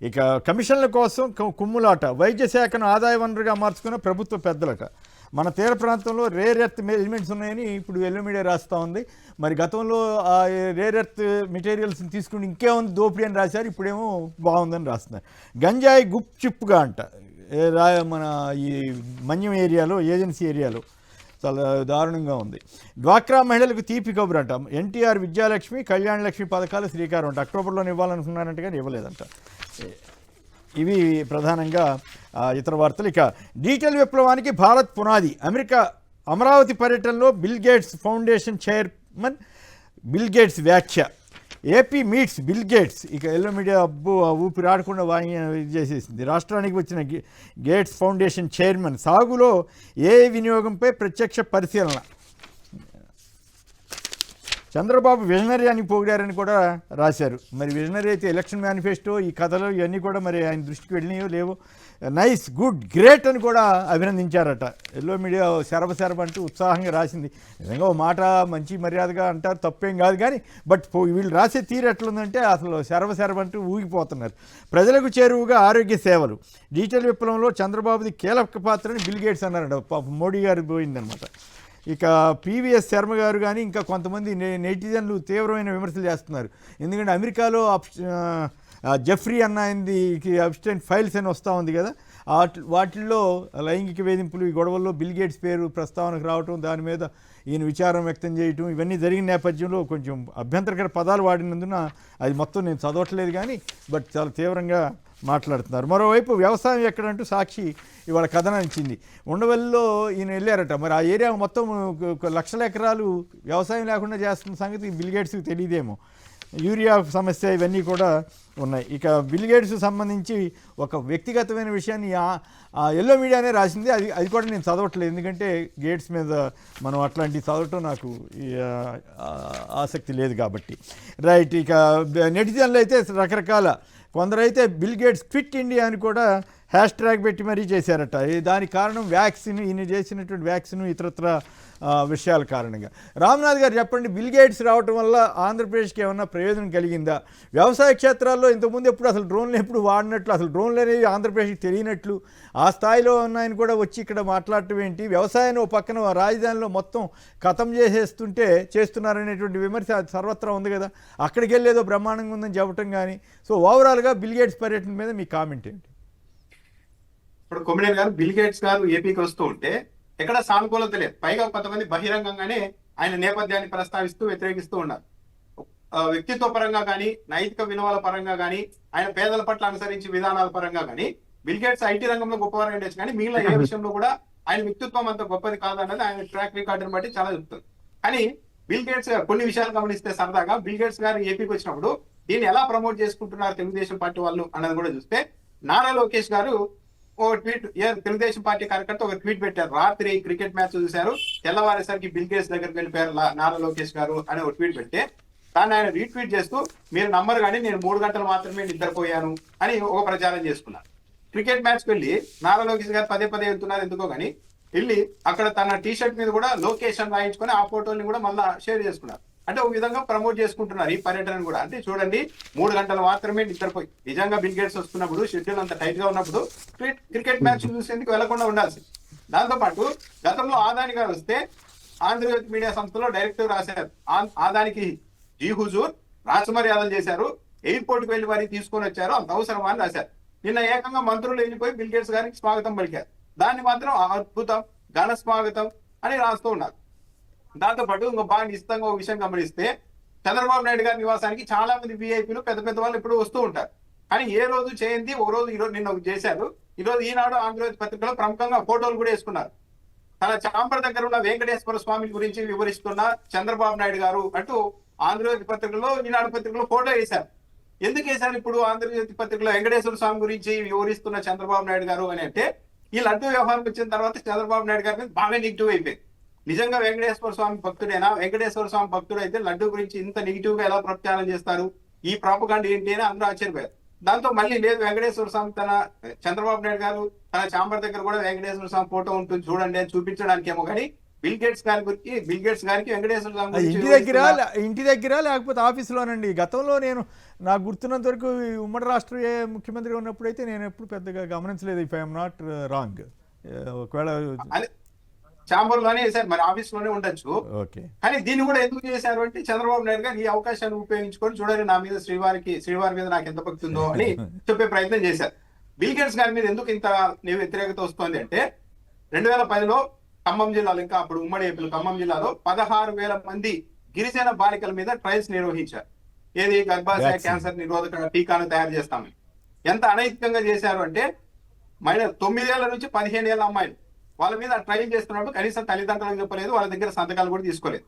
ఇక కమిషన్ల కోసం కుమ్ములాట, వైద్య శాఖను ఆదాయ వనరుగా మార్చుకున్న ప్రభుత్వ పెద్దలట. మన తీర ప్రాంతంలో రేర్ ఎర్త్ ఎలిమెంట్స్ ఉన్నాయని ఇప్పుడు ఎల్లో మీడియా రాస్తూ ఉంది. మరి గతంలో ఆ రేర్ ఎర్త్ మెటీరియల్స్ని తీసుకుని ఇంకేముంది దోపిడీ అని రాశారు, ఇప్పుడేమో బాగుందని రాస్తున్నారు. గంజాయి గుప్ చిప్గా అంట మన ఈ మన్యం ఏరియాలో, ఏజెన్సీ ఏరియాలో చాలా దారుణంగా ఉంది. డ్వాక్రా మహిళలకు తీపి కబురు అంట. ఎన్టీఆర్ విద్యాలక్ష్మి, కళ్యాణలక్ష్మి పథకాలు శ్రీకారం అంట. అక్టోబర్లోనే ఇవ్వాలనుకున్నారంట కానీ ఇవ్వలేదంట. ఇవి ప్రధానంగా ఇతర వార్తలు. ఇక డిజిటల్ విప్లవానికి భారత్ పునాది. అమెరికా అమరావతి పర్యటనలో Bill Gates foundation chairman Bill Gates వ్యాఖ్య. AP meets Bill Gates. ఇక ఎల్లో మీడియా అబ్బు ఊపిరి ఆడకుండా ఇది చేసేసింది. రాష్ట్రానికి వచ్చిన గేట్స్ ఫౌండేషన్ చైర్మన్ సాగులో ఏఐ వినియోగంపై ప్రత్యక్ష పరిశీలన. చంద్రబాబు విజనరీ అని పొగిడారని కూడా రాశారు. మరి విజనరీ అయితే ఎలక్షన్ మేనిఫెస్టో, ఈ కథలు ఇవన్నీ కూడా మరి ఆయన దృష్టికి వెళ్ళినాయో లేవో. నైస్, గుడ్, గ్రేట్ అని కూడా అభినందించారట. ఎల్లో మీడియా శరభ అంటూ ఉత్సాహంగా రాసింది. నిజంగా ఓ మాట మంచి మర్యాదగా అంటారు, తప్పేం కాదు. కానీ బట్ వీళ్ళు రాసే తీరు ఎట్లుందంటే అసలు శరభ అంటూ ఊగిపోతున్నారు. ప్రజలకు చేరువుగా ఆరోగ్య సేవలు. డిజిటల్ విప్లవంలో చంద్రబాబుది కీలక పాత్రని బిల్ గేట్స్ అన్నారట. మోడీ గారు పోయిందనమాట. ఇక పివిఎస్ శర్మ గారు కానీ ఇంకా కొంతమంది నెటిజన్లు తీవ్రమైన విమర్శలు చేస్తున్నారు. ఎందుకంటే అమెరికాలో జెఫ్రీ అన్న ఆయనది అబ్స్టెంట్ ఫైల్స్ అని వస్తూ ఉంది కదా, వాటిల్లో లైంగిక వేధింపులు, ఈ గొడవల్లో బిల్ గేట్స్ పేరు ప్రస్తావనకు రావటం, దాని మీద ఈయన విచారం వ్యక్తం చేయటం, ఇవన్నీ జరిగిన నేపథ్యంలో కొంచెం అభ్యంతరకర పదాలు వాడినందున అది మొత్తం నేను చదవట్లేదు కానీ బట్ చాలా తీవ్రంగా మాట్లాడుతున్నారు. మరోవైపు వ్యవసాయం ఎక్కడంటూ సాక్షి ఇవాళ కథనం ఇచ్చింది. ఉండవల్లిలో ఈయన వెళ్ళారట. మరి ఆ ఏరియా మొత్తం లక్షల ఎకరాలు వ్యవసాయం లేకుండా చేస్తున్న సంగతి బిల్ గేట్స్కి తెలియదేమో. యూరియా సమస్య ఇవన్నీ కూడా ఉన్నాయి. ఇక బిల్ గేట్స్ సంబంధించి ఒక వ్యక్తిగతమైన విషయాన్ని ఎల్లో మీడియానే రాసింది. అది కూడా నేను చదవట్లేదు, ఎందుకంటే గేట్స్ మీద మనం అట్లాంటివి చదవటం నాకు ఆసక్తి లేదు కాబట్టి. రైట్. ఇక నెటిజన్లు అయితే రకరకాల, కొందరైతే బిల్ గేట్స్ క్విట్ ఇండియా అని కూడా హ్యాష్ ట్యాగ్ పెట్టి మరీ చేశారట. దానికి కారణం వ్యాక్సిన్, ఈయన చేసినటువంటి వ్యాక్సిన్, ఇతరత్ర విషయాల కారణంగా. రామ్నాథ్ గారు చెప్పండి, బిల్ గేట్స్ రావటం వల్ల ఆంధ్రప్రదేశ్కి ఏమన్నా ప్రయోజనం కలిగిందా? వ్యవసాయ క్షేత్రాల్లో ఇంతకుముందు ఎప్పుడు అసలు డ్రోన్లు ఎప్పుడు వాడినట్లు, అసలు డ్రోన్లు అనేవి ఆంధ్రప్రదేశ్కి తెలియనట్లు, ఆ స్థాయిలో ఉన్నాయని కూడా వచ్చి ఇక్కడ మాట్లాడటం ఏంటి? వ్యవసాయాన్ని ఓ పక్కన రాజధానిలో మొత్తం ఖతం చేస్తున్నారనేటువంటి విమర్శ సర్వత్రా ఉంది కదా, అక్కడికి వెళ్ళేదో బ్రహ్మాండంగా ఉందని చెప్పటం కానీ. సో ఓవరాల్గా బిల్ గేట్స్ పర్యటన మీద మీ కామెంట్ ఏంటి? ఇప్పుడు కొమ్మినేని గారు, బిల్ గేట్స్ గారు ఏపీకి వస్తూ ఉంటే ఎక్కడ సానుకూలత లేదు. పైగా కొంతమంది బహిరంగంగానే ఆయన నేపథ్యాన్ని ప్రస్తావిస్తూ వ్యతిరేకిస్తూ ఉన్నారు. వ్యక్తిత్వ పరంగా కానీ, నైతిక విలువల పరంగా కానీ, ఆయన పేదల పట్ల అనుసరించే విధానాల పరంగా కానీ బిల్ గేట్స్ ఐటీ రంగంలో గొప్పవారు ఉండొచ్చు, కానీ మిగిలిన ఏ విషయంలో కూడా ఆయన వ్యక్తిత్వం అంత గొప్పది కాదన్నది ఆయన ట్రాక్ రికార్డుని బట్టి చాలా చెప్తుంది. కానీ బిల్ గేట్స్ గారు కొన్ని విషయాలు గమనిస్తే సరదాగా, బిల్ గేట్స్ గారు ఏపీకి వచ్చినప్పుడు దీన్ని ఎలా ప్రమోట్ చేసుకుంటున్నారు తెలుగుదేశం పార్టీ వాళ్ళు అన్నది కూడా చూస్తే, నారా లోకేష్ గారు ఓ ట్వీట్, తెలుగుదేశం పార్టీ కార్యకర్త ఒక ట్వీట్ పెట్టారు. రాత్రి క్రికెట్ మ్యాచ్ చూశారు, తెల్లవారేసరికి బిల్ గేట్స్ దగ్గరికి వెళ్ళిపోయారు నారా లోకేష్ గారు అని ఒక ట్వీట్ పెడితే, దాన్ని ఆయన రీట్వీట్ చేస్తూ మీరు నమ్మరు కానీ నేను 3 గంటలు మాత్రమే నిద్రపోయాను అని ఒక ప్రచారం చేసుకున్నారు. క్రికెట్ మ్యాచ్ కి వెళ్ళి నారా లోకేష్ గారు పదే వెళ్తున్నారు ఎందుకో కానీ, వెళ్ళి అక్కడ తన టీషర్ట్ మీద కూడా లొకేషన్ రాయించుకొని ఆ ఫోటోని కూడా మళ్ళీ షేర్ చేసుకున్నారు. అంటే ఒక విధంగా ప్రమోట్ చేసుకుంటున్నారు ఈ పర్యటన కూడా. అంటే చూడండి, 3 గంటలు మాత్రమే నిద్రపోయి, నిజంగా బిల్ గేట్స్ వస్తున్నప్పుడు షెడ్యూల్ అంత టైట్ గా ఉన్నప్పుడు క్రికెట్ మ్యాచ్ చూసేందుకు వెళ్లకుండా ఉండాల్సింది. దాంతో పాటు గతంలో ఆదాని గారు వస్తే ఆంధ్రజ్యోతి మీడియా సంస్థలో డైరెక్టర్ రాశారు, ఆదానికి జీ హుజూర్ రాచమర్యాదలు చేశారు, ఎయిర్పోర్ట్ కి వెళ్లి మరీ తీసుకొని వచ్చారు, అంత అవసరమా అని రాశారు. నిన్న ఏకంగా మంత్రులు వెళ్ళిపోయి బిల్ గేట్స్ గారికి స్వాగతం పలికారు. దాన్ని మాత్రం అద్భుతం, ఘన స్వాగతం అని రాస్తూ ఉన్నారు. దాంతో పాటు ఇంకో బాగా నిశ్చితంగా ఒక విషయం గమనిస్తే, చంద్రబాబు నాయుడు గారి నివాసానికి చాలా మంది విఐపీలు, పెద్ద వాళ్ళు ఇప్పుడు వస్తూ ఉంటారు. కానీ ఏ రోజు చేయండి, ఒక రోజు ఈరోజు నిన్న చేశారు. ఈరోజు ఈనాడు ఆంధ్రజ్యోతి పత్రికలో ప్రముఖంగా ఫోటోలు కూడా వేసుకున్నారు. తన చాంబర్ దగ్గర ఉన్న వెంకటేశ్వర స్వామి గురించి వివరిస్తున్న చంద్రబాబు నాయుడు గారు అంటూ ఆంధ్రజ్యోతి పత్రికలో, ఈనాడు పత్రికలో ఫోటో వేశారు. ఎందుకు వేశారు ఇప్పుడు ఆంధ్రజ్యోతి పత్రికలో వెంకటేశ్వర స్వామి గురించి వివరిస్తున్న చంద్రబాబు నాయుడు గారు అని అంటే, ఈ లడ్డూ వ్యవహారం వచ్చిన తర్వాత చంద్రబాబు నాయుడు గారి మీద బాగా నెగిటివ్ అయిపోయింది. నిజంగా వెంకటేశ్వర స్వామి భక్తుడేనా? వెంకటేశ్వర స్వామి భక్తుడు అయితే లడ్డూ గురించి ఇంత నెగిటివ్ గా ఎలా ప్రచారం చేస్తారు? ఈ ప్రాపగాండ ఏంటి అని అందరూ ఆశ్చర్యపోయారు. దాంతో మళ్ళీ లేదు, వెంకటేశ్వర స్వామి చంద్రబాబు నాయుడు గారు తన చాంబర్ దగ్గర కూడా వెంకటేశ్వర స్వామి ఫోటో ఉంటుంది చూడండి అని చూపించడానికేమో కానీ బిల్ గేట్స్ గారికి వెంకటేశ్వర స్వామి అది గురించి ఇంటి దగ్గర లేకపోతే ఆఫీస్లోనండి. గతంలో నేను నాకు గుర్తున్నంత వరకు ఈ ఉమ్మడి రాష్ట్ర ముఖ్యమంత్రిగా ఉన్నప్పుడైతే నేను ఎప్పుడు పెద్దగా గమనించలేదు. If I'm not wrong. ఒకవేళ ఛాంబర్ లోనే చేశారు, మరి ఆఫీస్ లోనే ఉండొచ్చు. ఓకే. కానీ దీన్ని కూడా ఎందుకు చేశారు అంటే చంద్రబాబు నాయుడు గారు ఈ అవకాశాన్ని ఉపయోగించుకొని చూడండి నా మీద శ్రీవారి మీద నాకు ఎంత భక్తి ఉందో అని చెప్పే ప్రయత్నం చేశారు. బిల్ గేట్స్ గారి మీద ఎందుకు ఇంత వ్యతిరేకత వస్తోంది అంటే 2010లో ఖమ్మం జిల్లాలో, ఇంకా అప్పుడు ఉమ్మడి ఏపీలో ఖమ్మం జిల్లాలో 16,000 మంది గిరిజన బాలికల మీద ట్రయల్స్ నిర్వహించారు. ఏది గర్భాశయ క్యాన్సర్ నిరోధక టీకాను తయారు చేస్తామని. ఎంత అనైతికంగా చేశారు అంటే 9 ఏళ్ల నుంచి 15 ఏళ్ల అమ్మాయిలు వాళ్ళ మీద ట్రయల్ చేస్తున్నప్పుడు కనీసం తల్లిదండ్రులకు చెప్పలేదు, వాళ్ళ దగ్గర సంతకాలు కూడా తీసుకోలేదు.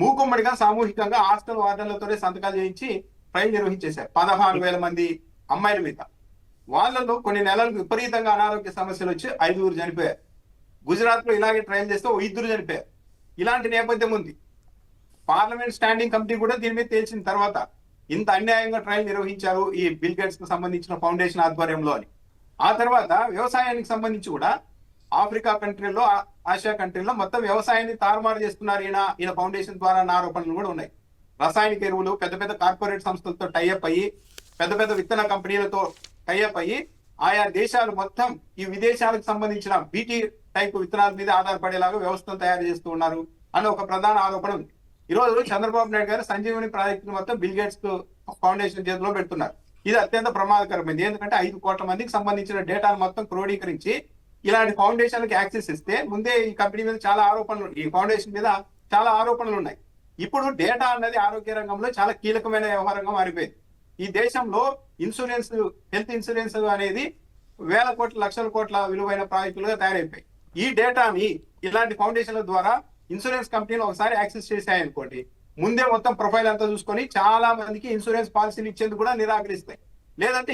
మూకుమ్మడిగా సామూహికంగా హాస్టల్ వార్డర్లతోనే సంతకాలు చేయించి ట్రయల్ నిర్వహించేశారు 16,000 మంది అమ్మాయిల మీద. వాళ్ళలో కొన్ని నెలలకు విపరీతంగా అనారోగ్య సమస్యలు వచ్చి 5 చనిపోయారు. గుజరాత్ లో ఇలాగే ట్రయల్ చేస్తే 2 చనిపోయారు. ఇలాంటి నేపథ్యం ఉంది. పార్లమెంట్ స్టాండింగ్ కమిటీ కూడా దీని మీద తేల్చిన తర్వాత ఇంత అన్యాయంగా ట్రయల్ నిర్వహించారు ఈ బిల్ గేట్స్ కు సంబంధించిన ఫౌండేషన్ ఆధ్వర్యంలో అని. ఆ తర్వాత వ్యవసాయానికి సంబంధించి కూడా ఆఫ్రికా కంట్రీల్లో, ఆసియా కంట్రీల్లో మొత్తం వ్యవసాయాన్ని తారుమారు చేస్తున్నారు ఈయన ఫౌండేషన్ ద్వారా అన్న ఆరోపణలు కూడా ఉన్నాయి. రసాయనిక ఎరువులు పెద్ద పెద్ద కార్పొరేట్ సంస్థలతో టైఅప్ అయ్యి, పెద్ద పెద్ద విత్తన కంపెనీలతో టైఅప్ అయ్యి ఆయా దేశాలు మొత్తం ఈ విదేశాలకు సంబంధించిన బీటీ టైప్ విత్తనాల మీద ఆధారపడేలాగా వ్యవస్థను తయారు చేస్తూ ఉన్నారు అని ఒక ప్రధాన ఆరోపణ ఉంది. ఈ రోజు చంద్రబాబు నాయుడు గారు సంజీవని ప్రాజెక్టు మొత్తం బిల్ గేట్స్ ఫౌండేషన్ చేతిలో పెడుతున్నారు. ఇది అత్యంత ప్రమాదకరమైంది. ఎందుకంటే 5 కోట్ల మందికి సంబంధించిన డేటాను మొత్తం క్రోడీకరించి ఇలాంటి ఫౌండేషన్లకు యాక్సెస్ ఇస్తే ముందే ఈ కంపెనీ మీద చాలా ఆరోపణలు, ఈ ఫౌండేషన్ మీద చాలా ఆరోపణలు ఉన్నాయి. ఇప్పుడు డేటా అన్నది ఆరోగ్య రంగంలో చాలా కీలకమైన వ్యవహారంగా మారిపోయింది. ఈ దేశంలో ఇన్సూరెన్స్, హెల్త్ ఇన్సూరెన్స్ అనేది వేల కోట్ల, లక్షల కోట్ల విలువైన ప్రాజెక్టులుగా తయారైపోయాయి. ఈ డేటాని ఇలాంటి ఫౌండేషన్ల ద్వారా ఇన్సూరెన్స్ కంపెనీలు ఒకసారి యాక్సెస్ చేశాయనుకోండి, ముందే మొత్తం ప్రొఫైల్ అంతా చూసుకొని చాలా మందికి ఇన్సూరెన్స్ పాలసీలు ఇచ్చేందుకు కూడా నిరాకరిస్తాయి. లేదంటే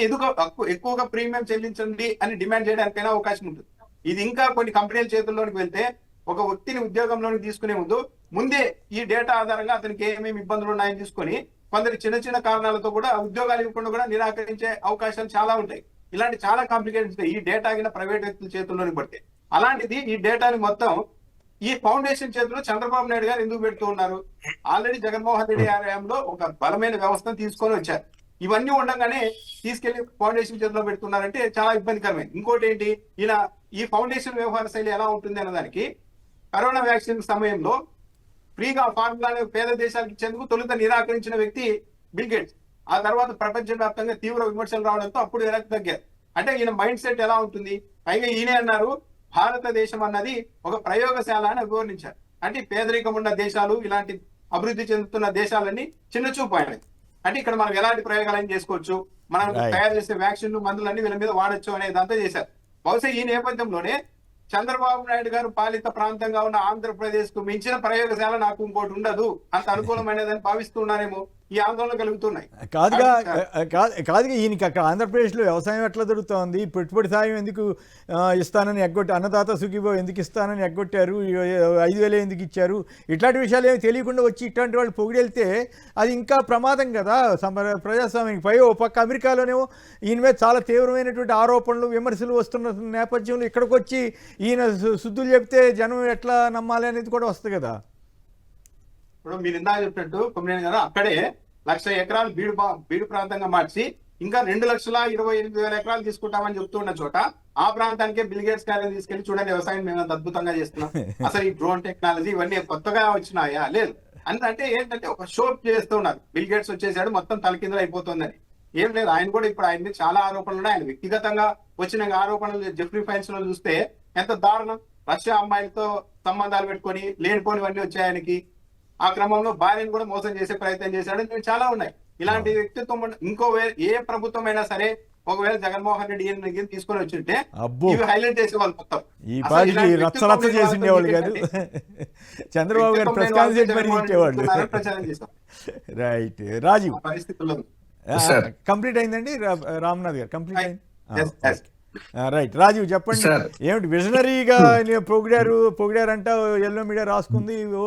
ఎక్కువగా ప్రీమియం చెల్లించండి అని డిమాండ్ చేయడానికైనా అవకాశం ఉంటుంది. ఇది ఇంకా కొన్ని కంపెనీల చేతుల్లోకి వెళ్తే ఒక వ్యక్తిని ఉద్యోగంలోకి తీసుకునే ముందే ఈ డేటా ఆధారంగా అతనికి ఏమేమి ఇబ్బందులు ఉన్నాయని తీసుకొని కొందరు చిన్న చిన్న కారణాలతో కూడా ఉద్యోగాలు ఇవ్వకుండా కూడా నిరాకరించే అవకాశాలు చాలా ఉంటాయి. ఇలాంటి చాలా కాంప్లికేషన్స్ ఈ డేటా కింద ప్రైవేట్ వ్యక్తుల చేతుల్లోకి పడితే. అలాంటిది ఈ డేటాని మొత్తం ఈ ఫౌండేషన్ చేతిలో చంద్రబాబు నాయుడు గారు ఎందుకు పెడుతూ ఉన్నారు? ఆల్రెడీ జగన్మోహన్ రెడ్డి హయాంలో ఒక బలమైన వ్యవస్థను తీసుకొని వచ్చారు. ఇవన్నీ ఉండగానే తీసుకెళ్లి ఫౌండేషన్ చేతిలో పెడుతున్నారంటే చాలా ఇబ్బందికరమైంది. ఇంకోటి ఏంటి, ఈ ఫౌండేషన్ వ్యవహార శైలి ఎలా ఉంటుంది అన్నదానికి కరోనా వ్యాక్సిన్ సమయంలో ఫ్రీగా ఫార్ములాను పేద దేశాలకు ఇచ్చేందుకు తొలుత నిరాకరించిన వ్యక్తి బిల్ గేట్స్. ఆ తర్వాత ప్రపంచవ్యాప్తంగా తీవ్ర విమర్శలు రావడంతో అప్పుడు వెనక్కి తగ్గారు. అంటే ఈయన మైండ్ సెట్ ఎలా ఉంటుంది? పైగా ఈయనే అన్నారు భారతదేశం అన్నది ఒక ప్రయోగశాల అని వివరించారు. అంటే పేదరికం ఉన్న దేశాలు, ఇలాంటి అభివృద్ధి చెందుతున్న దేశాలన్నీ చిన్న చూపు ఆయనది. అంటే ఇక్కడ మనం ఎలాంటి ప్రయోగాలు చేసుకోవచ్చు, మనం తయారు చేసే వ్యాక్సిన్ మందులన్నీ వీళ్ళ మీద వాడచ్చు అనేదంతా చేశారు. బహుశా ఈ నేపథ్యంలోనే చంద్రబాబు నాయుడు గారు పాలిత ప్రాంతంగా ఉన్న ఆంధ్రప్రదేశ్ కు మించిన ప్రయోగశాల నాకు ఇంకోటి ఉండదు, అంత అనుకూలమైనదని భావిస్తున్నారేమో ఈ ఆందోళన కలుగుతున్నాయి. కాదుగా ఈయనకి అక్కడ ఆంధ్రప్రదేశ్లో వ్యవసాయం ఎట్లా జరుగుతోంది, పెట్టుబడి సాయం ఎందుకు ఇస్తానని ఎగ్గొట్టి, అన్నదాత సుఖీభావ ఎందుకు ఇస్తానని ఎగ్గొట్టారు, 5,000 ఎందుకు ఇచ్చారు, ఇట్లాంటి విషయాలు ఏమి తెలియకుండా వచ్చి ఇట్లాంటి వాళ్ళు పొగిడెళ్తే అది ఇంకా ప్రమాదం కదా ప్రజాస్వామ్యానికి. పై ఓ పక్క అమెరికాలోనేమో ఈయన మీద చాలా తీవ్రమైనటువంటి ఆరోపణలు, విమర్శలు వస్తున్న నేపథ్యంలో ఇక్కడికి వచ్చి ఈయన శుద్ధులు చెప్తే జనం ఎట్లా నమ్మాలి అనేది కూడా వస్తుంది కదా. ఇప్పుడు మీరు ఇందాక చెప్పినట్టు కొమ్మినేని గారు అక్కడే 1,00,000 ఎకరాలు బీడు ప్రాంతంగా మార్చి ఇంకా 2,28,000 ఎకరాలు తీసుకుంటామని చెప్తున్న చోట ఆ ప్రాంతానికే బిల్ గేట్స్ కార్యాలయం తీసుకెళ్లి చూడండి వ్యవసాయం మేము అద్భుతంగా చేస్తున్నాం, అసలు ఈ డ్రోన్ టెక్నాలజీ ఇవన్నీ కొత్తగా వచ్చినాయా? లేదు. అంటే ఏంటంటే ఒక షో చేస్తూ ఉన్నారు. బిల్ గేట్స్ వచ్చేసాడు మొత్తం తలకిందులు అయిపోతుందని. ఏం లేదు, ఆయన కూడా ఇప్పుడు ఆయన మీద చాలా ఆరోపణలు ఉన్నాయి. ఆయన వ్యక్తిగతంగా వచ్చిన ఆరోపణలు జెఫ్రీ ఫైల్స్ లో చూస్తే ఎంత దారుణం. రష్యా అమ్మాయిలతో సంబంధాలు పెట్టుకొని లేనిపోనివన్నీ వచ్చాయి ఆయనకి. ఆ క్రమంలో భార్యను కూడా మోసం చేసే ప్రయత్నం చేశాడు. చాలా ఉన్నాయి. ఇలాంటి వ్యక్తిత్వం ఏ ప్రభుత్వం అయినా సరే ఒకవేళ జగన్మోహన్ రెడ్డి ఈయన తీసుకొని వచ్చింటే ఇవి హైలైట్ చేసేవాళ్ళు మొత్తం. ఈ పార్టీ రచ్చరచ్చ చేసిండేవాళ్ళు కాదు, చంద్రబాబు గారు ప్రెస్ కాన్ఫరెన్స్ మరి ఇచ్చేవాళ్ళు. ప్రచారం చేశాం. రైట్. రాజీవ్ పరిస్థితుల్లో కంప్లీట్ అయిందండి. రామ్నాథ్ గారు కంప్లీట్ అయింది. రైట్. రాజీవ్ చెప్పండి, ఏమిటి విజనరీగా పొగిడారంట, ఎల్లో మీడియా రాసుకుంది, ఓ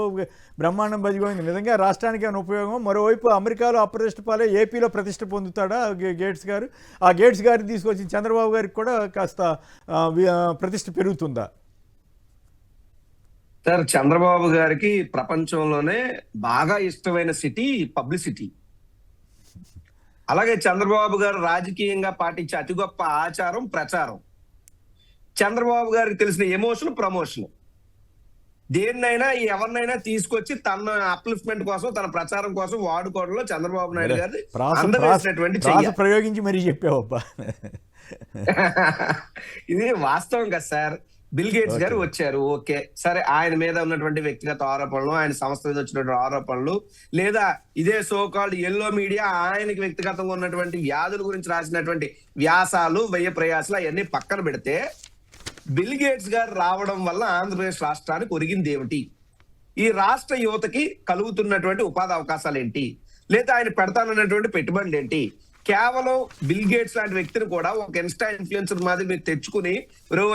బ్రహ్మాండం బజిగోయింది. నిజంగా రాష్ట్రానికి ఏమైనా ఉపయోగం? మరోవైపు అమెరికాలో అప్రతిష్ట పాలే ఏపీలో ప్రతిష్ట పొందుతాడా గేట్స్ గారు? ఆ గేట్స్ గారిని తీసుకొచ్చి చంద్రబాబు గారికి కూడా కాస్త ప్రతిష్ట పెరుగుతుందా? సార్, చంద్రబాబు గారికి ప్రపంచంలోనే బాగా ఇష్టమైన సిటీ పబ్లిసిటీ. అలాగే చంద్రబాబు గారు రాజకీయంగా పాటించే అతి గొప్ప ఆచారం ప్రచారం. చంద్రబాబు గారికి తెలిసిన ఎమోషన్ ప్రమోషన్. దేన్నైనా ఎవరినైనా తీసుకొచ్చి తన అప్లిఫ్ట్మెంట్ కోసం, తన ప్రచారం కోసం వాడుకోవడంలో చంద్రబాబు నాయుడు గారి అందవేసినటువంటి చెయ్యి. ప్రయోగించి మరీ చెప్పావబ్బా. ఇది వాస్తవం కదా సార్. బిల్ గేట్స్ గారు వచ్చారు, ఓకే సరే, ఆయన మీద ఉన్నటువంటి వ్యక్తిగత ఆరోపణలు, ఆయన సంస్థ మీద వచ్చినటువంటి ఆరోపణలు, లేదా ఇదే సోకాల్డ్ ఎల్లో మీడియా ఆయనకి వ్యక్తిగతంగా ఉన్నటువంటి వ్యాధుల గురించి రాసినటువంటి వ్యాసాలు, వ్యయ ప్రయాసాలు అవన్నీ పక్కన పెడితే, బిల్ గేట్స్ గారు రావడం వల్ల ఆంధ్రప్రదేశ్ రాష్ట్రానికి ఒరిగింది ఏమిటి? ఈ రాష్ట్ర యువతకి కలుగుతున్నటువంటి ఉపాధి అవకాశాలు ఏంటి? లేదా ఆయన పెడతానన్నటువంటి పెట్టుబడులు ఏంటి? కేవలం బిల్ గేట్స్ లాంటి వ్యక్తిని కూడా ఒక ఇన్స్టా ఇన్ఫ్లుయెన్సర్ మాదిరి మీరు తెచ్చుకుని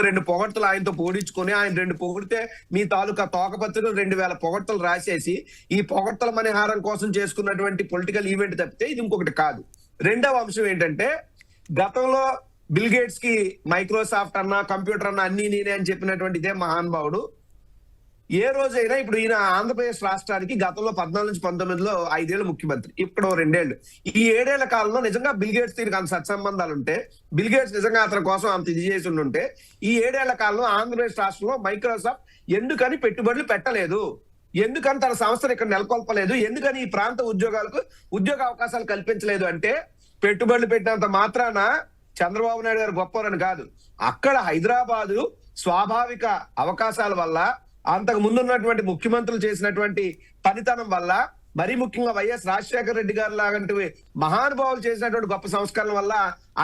రెండు పొగడ్తలు ఆయనతో పోడించుకుని, ఆయన 2 పొగిడితే మీ తాలూకా తోకపత్రికలు 2000 పొగడ్తలు రాసేసి ఈ పొగడ్తల మణిహారం కోసం చేసుకున్నటువంటి పొలిటికల్ ఈవెంట్ తప్పితే ఇది ఇంకొకటి కాదు. రెండవ అంశం ఏంటంటే, గతంలో బిల్ గేట్స్ కి మైక్రోసాఫ్ట్ అన్నా, కంప్యూటర్ అన్నా అన్ని నేనే అని చెప్పినటువంటి ఇదే మహానుభావుడు ఏ రోజైనా, ఇప్పుడు ఈయన ఆంధ్రప్రదేశ్ రాష్ట్రానికి గతంలో 14 నుంచి 19లో 5 ఏళ్ళు ముఖ్యమంత్రి, ఇప్పుడు 2 ఏళ్ళు. ఈ 7 ఏళ్ల కాలంలో నిజంగా బిల్ గేట్స్ దీనికి అంత సత్సంబంధాలు ఉంటే, బిల్ గేట్స్ నిజంగా అతని కోసం అంత ఇది చేసి ఉంటే, ఈ 7 ఏళ్ల కాలంలో ఆంధ్రప్రదేశ్ రాష్ట్రంలో మైక్రోసాఫ్ట్ ఎందుకని పెట్టుబడులు పెట్టలేదు? ఎందుకని తన సంస్థను ఇక్కడ నెలకొల్పలేదు? ఎందుకని ఈ ప్రాంత ఉద్యోగాలకు ఉద్యోగ అవకాశాలు కల్పించలేదు? అంటే పెట్టుబడులు పెట్టినంత మాత్రాన చంద్రబాబు నాయుడు గారు గొప్పవారని కాదు. అక్కడ హైదరాబాదు స్వాభావిక అవకాశాల వల్ల, అంతకు ముందున్నటువంటి ముఖ్యమంత్రులు చేసినటువంటి పనితనం వల్ల, మరీ ముఖ్యంగా వైఎస్ రాజశేఖర రెడ్డి గారు లాంటి మహానుభావులు చేసినటువంటి గొప్ప సంస్కరణ వల్ల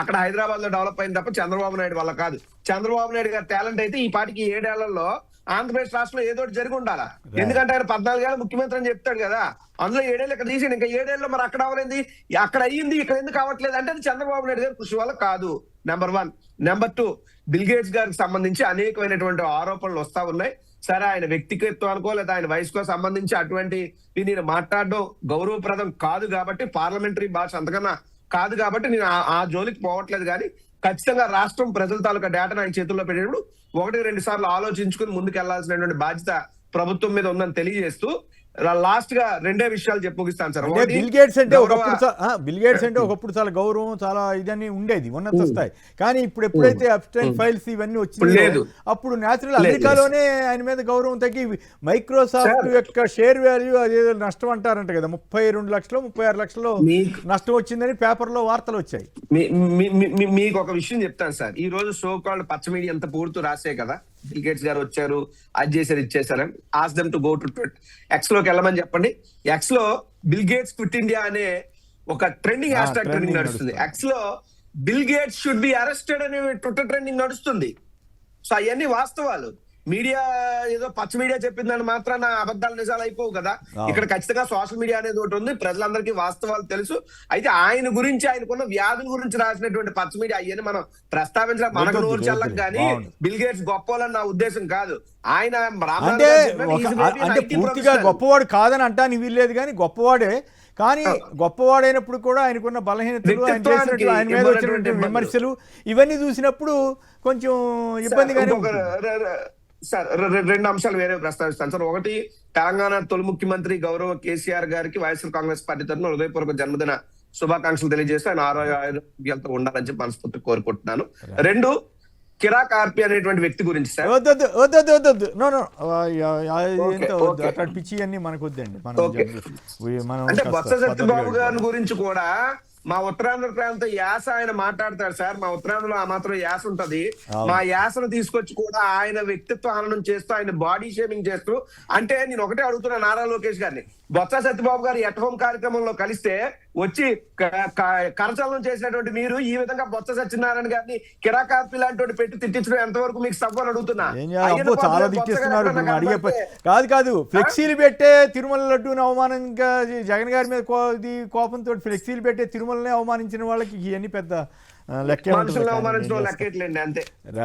అక్కడ హైదరాబాద్ లో డెవలప్ అయింది తప్ప చంద్రబాబు నాయుడు వల్ల కాదు. చంద్రబాబు నాయుడు గారి టాలెంట్ అయితే ఈ పాటికి 7 ఏళ్లలో ఆంధ్రప్రదేశ్ రాష్ట్రంలో ఏదో జరిగి ఉండాలా. ఎందుకంటే ఆయన 14 ఏళ్ళ ముఖ్యమంత్రి అని చెప్తాడు కదా, అందులో 7 ఏళ్ళు ఇక్కడ తీసి ఇంకా 7 ఏళ్ళలో మరి అక్కడ అవ్వలేదు, అక్కడ అయ్యింది ఇక్కడ ఎందుకు అవ్వట్లేదు అంటే అది చంద్రబాబు నాయుడు గారి కృషి వల్ల కాదు. నెంబర్ 1. నెంబర్ 2, బిల్ గేట్స్ గారికి సంబంధించి అనేకమైనటువంటి ఆరోపణలు వస్తా ఉన్నాయి. సరే, ఆయన వ్యక్తిగత్వానికో లేదా ఆయన వయసుకో సంబంధించి అటువంటి నేను మాట్లాడడం గౌరవప్రదం కాదు కాబట్టి, పార్లమెంటరీ భాష అంతకన్నా కాదు కాబట్టి నేను ఆ జోలికి పోవట్లేదు. కానీ ఖచ్చితంగా రాష్ట్రం ప్రజల తాలూకా డేటాను ఆయన చేతుల్లో పెట్టినప్పుడు 1-2 సార్లు ఆలోచించుకుని ముందుకు వెళ్లాల్సినటువంటి బాధ్యత ప్రభుత్వం మీద ఉందని తెలియజేస్తూ లాస్ట్ గా 2 విషయాలు చెప్పి ముగిస్తాను సార్. బిల్ గేట్స్ అంటే ఒకప్పుడు చాలా గౌరవం, చాలా ఇదని ఉండేది, ఉన్నత స్థాయి. కానీ ఇప్పుడు ఎప్పుడైతే అబ్స్టైన్ ఫైల్స్ ఇవన్నీ వచ్చినాయో అప్పుడు న్యాచురల్ అమెరికాలోనే ఆయన మీద గౌరవం తగ్గి, మైక్రోసాఫ్ట్ యొక్క షేర్ వాల్యూ అదేదో నష్టం అంటారంట కదా, 32 లక్షలు 36 లక్షలు నష్టం వచ్చిందని పేపర్లో వార్తలు వచ్చాయి. మీకు ఒక విషయం చెప్తాను సార్. ఈ రోజు సో కాల్డ్ పచ్చ మీడియా అంత పూర్తి రాసే కదా, బిల్ గేట్స్ గారు వచ్చారు, అది చేశారు, ఇది చేశారని. Ask them to go to X లోకి వెళ్ళమని చెప్పండి. ఎక్స్ లో బిల్ గేట్స్ క్విట్ ఇండియా అనే ఒక ట్రెండింగ్ హ్యాష్ ట్యాగ్ ట్రెండింగ్ నడుస్తుంది. ఎక్స్ లో bill gates should be arrested అనే ట్విట్టర్ ట్రెండింగ్ నడుస్తుంది. సో అవన్నీ వాస్తవాలు. మీడియా ఏదో పచ్చ మీడియా చెప్పిందని మాత్రాన అబద్ధాలు నిజాలు అయిపోవు కదా. ఇక్కడ ఖచ్చితంగా సోషల్ మీడియా అనేది ఒకటి ఉంది, ప్రజలందరికీ వాస్తవాలు తెలుసు. అయితే ఆయన గురించి, ఆయనకున్న వ్యాధుల గురించి రాసినటువంటి పచ్చ మీడియా అయ్యని మనం ప్రస్తావించడం మనకు నోరు చల్లం. కానీ బిల్ గేట్స్ గొప్పవాళ్ళని నా ఉద్దేశం కాదు. ఆయన అంటే పూర్తిగా గొప్పవాడు కాదని అంటానికి వీల్లేదు, కానీ గొప్పవాడే. కానీ గొప్పవాడైనప్పుడు కూడా ఆయనకున్న బలహీనతలు, ఆయన చేసినట్టు ఆయన మీద వచ్చినటువంటి విమర్శలు ఇవన్నీ చూసినప్పుడు కొంచెం ఇబ్బందిగానే. సార్, 2 అంశాలు వేరే ప్రస్తావిస్తాను సార్. ఒకటి, తెలంగాణ తొలి ముఖ్యమంత్రి గౌరవ కేసీఆర్ గారికి వైఎస్ఆర్ కాంగ్రెస్ పార్టీ తరఫున హృదయపూర్వక జన్మదిన శుభాకాంక్షలు తెలియజేస్తే ఆయన ఆరోగ్యాలతో ఉండాలని చెప్పి మనస్ఫూర్తి కోరుకుంటున్నాను. 2, కిరాక్ ఆర్పి అనేటువంటి వ్యక్తి గురించి సార్. అట్లాంటి పిచ్చి అన్ని మనకు వద్దండి. అంటే బొత్స సత్యబాబు గారి గురించి కూడా మా ఉత్తరాంధ్ర ప్రాంత యాస ఆయన మాట్లాడతాడు సార్. మా ఉత్తరాంధ్రలో ఆ మాత్రం యాస ఉంటది. మా యాసను తీసుకొచ్చి కూడా ఆయన వ్యక్తిత్వ హననం చేస్తూ, ఆయన బాడీ షేమింగ్ చేస్తూ, అంటే నేను ఒకటే అడుగుతున్నా నారా లోకేష్ గారిని, బొత్స సత్యబాబు గారు ఎట్ హోమ్ కార్యక్రమంలో కలిస్తే వచ్చి కరచలనం చేసినటువంటి మీరు ఈ విధంగా బొత్స సత్యనారాయణ గారిని కిరాకార్పి లాంటి పెట్టి తిట్టించడం ఎంతవరకు మీకు సవ్వని అడుగుతున్నా. చాలా తిట్టిస్తున్నారు. కాదు ఫ్లెక్సీలు పెట్టే తిరుమల లడ్డూని అవమానంగా జగన్ గారి మీద కోపంతో ఫ్లెక్సీలు పెట్టే తిరుమలని అవమానించిన వాళ్ళకి ఇవన్నీ పెద్ద లెక్క, మనుషులను అవమానించడం లెక్కట్లేండి అంతే.